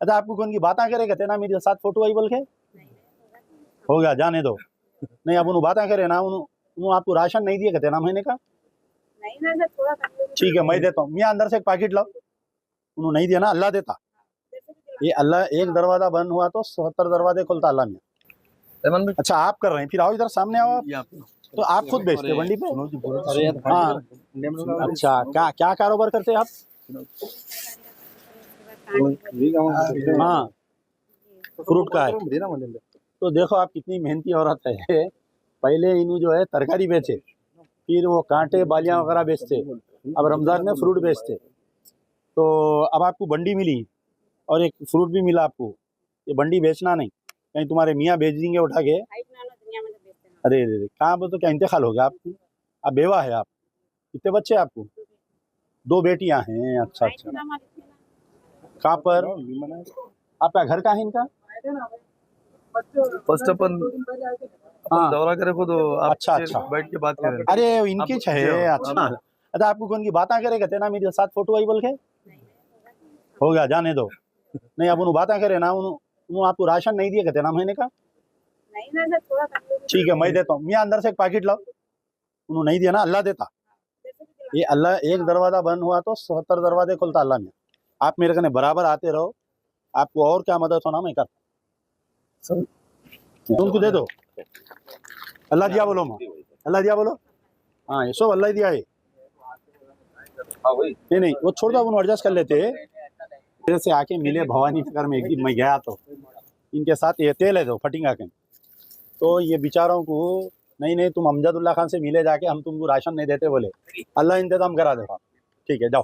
अच्छा आपको कौन की बातें करे कहते ना मेरे साथ फोटो आई बोल के हो गया जाने दो। नहीं अब उन्होंने बातें करे ना उन्होंने आपको राशन नहीं दिया कहते ना महीने का। नहीं ना सर, थोड़ा ठीक है मैं देता हूँ, मियाँ अंदर से एक पैकेट लाओ। उन्होंने नहीं दिया ना, अल्लाह देता। ये अल्लाह एक दरवाजा बंद हुआ तो 70 दरवाजे खुलता अल्लाह मियाँ। अच्छा आप कर रहे हैं, फिर आओ इधर सामने आओ आप। तो आप खुद बेचते हो मंडी पे? हाँ अच्छा, क्या क्या कारोबार करते हैं आप? हाँ फ्रूट का है। तो देखो आप कितनी मेहनती औरत है। पहले इन्हों जो है तरकारी बेचे, फिर वो कांटे बालियां वगैरह बेचते, अब रमजान में फ्रूट बेचते। तो अब आपको बंडी मिली और एक फ्रूट भी मिला आपको। ये बंडी बेचना नहीं, कहीं तुम्हारे मियाँ बेच देंगे उठा के। अरे अरे अरे, कहाँ पर तो क्या इंतकाल हो गया आपकी? आप बेवा है आप? कितने बच्चे हैं आपको? 2 बेटियां हैं। अच्छा अच्छा, कहाँ पर? आपका घर कहाँ है इनका? फर्स्ट अपन हाँ दौरा करे खुद आप अच्छा अच्छा, बैठ के बात करें। अरे इनकी आप- है। जी हाँ, अच्छा आप- अच्छा, आपको कौन की बातें करे कहते ना मेरे साथ फोटो आई बोल के हो गया जाने दो। नहीं अब उन्होंने बातें करे ना उन्होंने आपको राशन नहीं दिया कहते ना महीने का। नहीं ना सर, थोड़ा ठीक है मैं देता हूँ, मियाँ अंदर से एक पैकेट लाओ। उन्होंने नहीं दिया ना, अल्लाह देता। ये अल्लाह एक दरवाजा बंद हुआ तो 70 दरवाजे खुलता अल्लाह में। आप मेरे कने बराबर आते रहो, आपको और क्या मदद होना मैं कर तुमको दे दो। अल्लाह दिया बोलो माँ, अल्लाह दिया बोलो। हाँ ये सब अल्लाह ही दिया है। नहीं नहीं वो छोड़ दो, उन्होंने एडजस्ट कर लेते। मेरे से आके मिले भवानी नगर में एक दिन मैं गया तो इनके साथ ये तेल है दो फटिंगा के। तो ये बेचारों को नहीं नहीं तुम अमजदुल्ला खान से मिले जाके, हम तुमको राशन नहीं देते बोले। अल्लाह इंतजाम करा देगा। ठीक है जाओ।